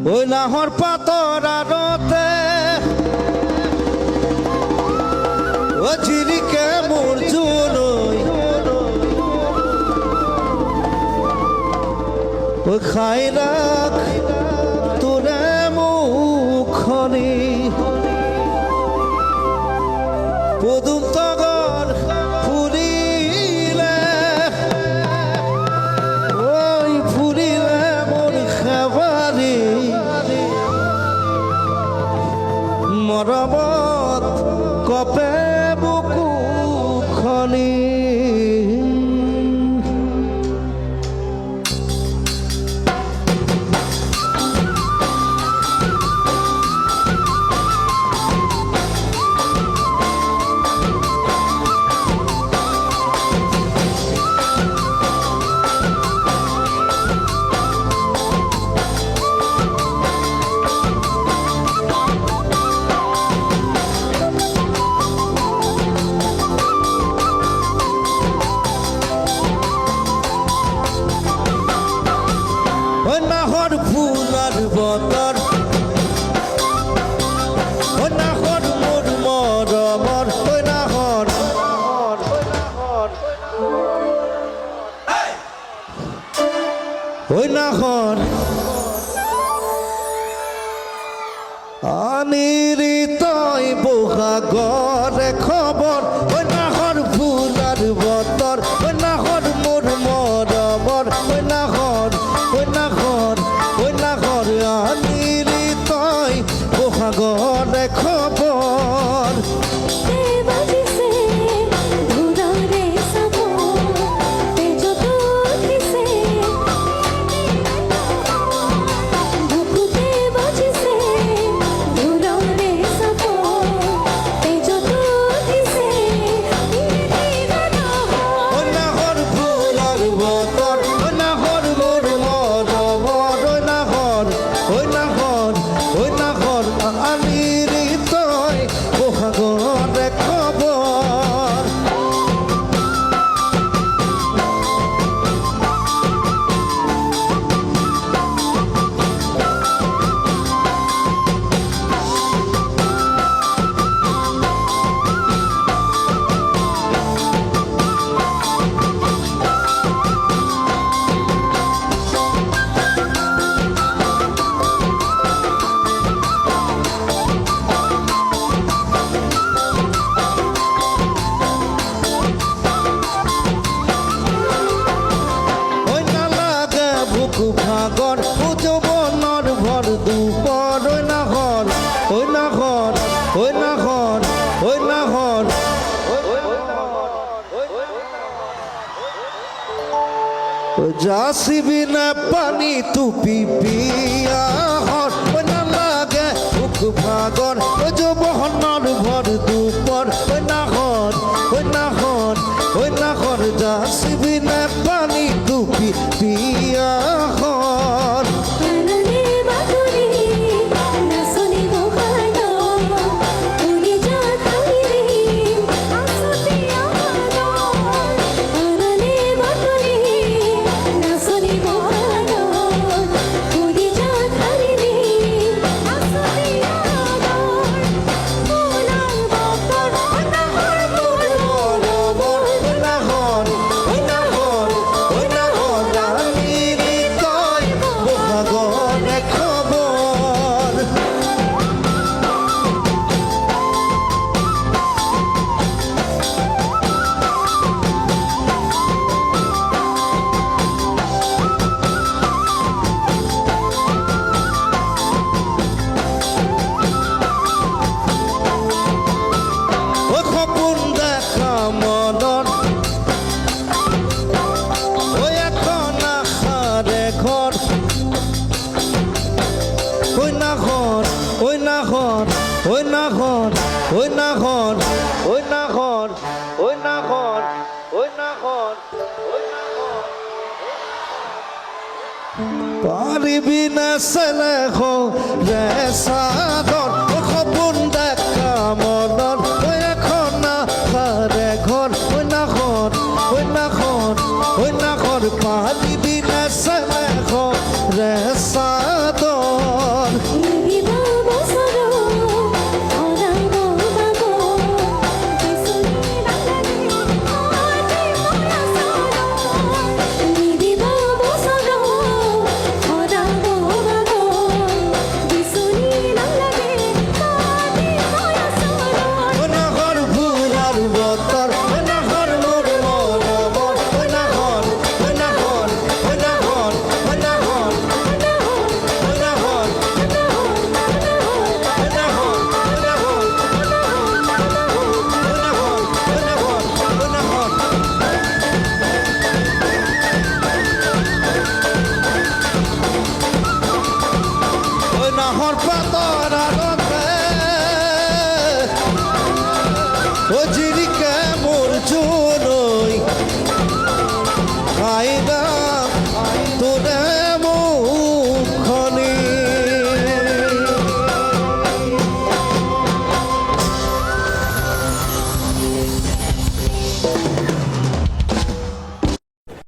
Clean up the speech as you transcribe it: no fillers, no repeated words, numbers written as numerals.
ওই নাহর পাতর আড়তে ও জিরিকে মোর জুনই ও খাই রাখ তোরে মুখনি পদুম তগর ফুরিলে ওই ফুরিলে মোর খাবারি মরমত কপে বুকু খনি ওই নাহর ফুলার বতর ওই নাহর মোর মরমর ওই নাহর ওই নাহর আনিরিতই বোকা গরে খবর ওই নাহর ফুলার বতর ওই নাহর মোর মরমর ওই নাহর ওই নাহর ওই নাহর আনিরিতই বোকা গরে খবর ভাগর উজবনর ভর দুপর ওই নাহর ওই নাহর ওই নাহর ওই নাহর যাসিবি না পানি তুপি পিয়া হর ওই না লাগে বুক ভাগর উজবনর ভর দুপর ওই নাহর ওই নাহর ওই নাহর যাসিবি না পানি তুপি পিয়া হর ওই নাহর ওই নাহর ওই নাহর ওই নাহর ওই নাহর ওই নাহর ওই নাহর ওই নাহর পারিবি না সেলে হো রে সাদর খবর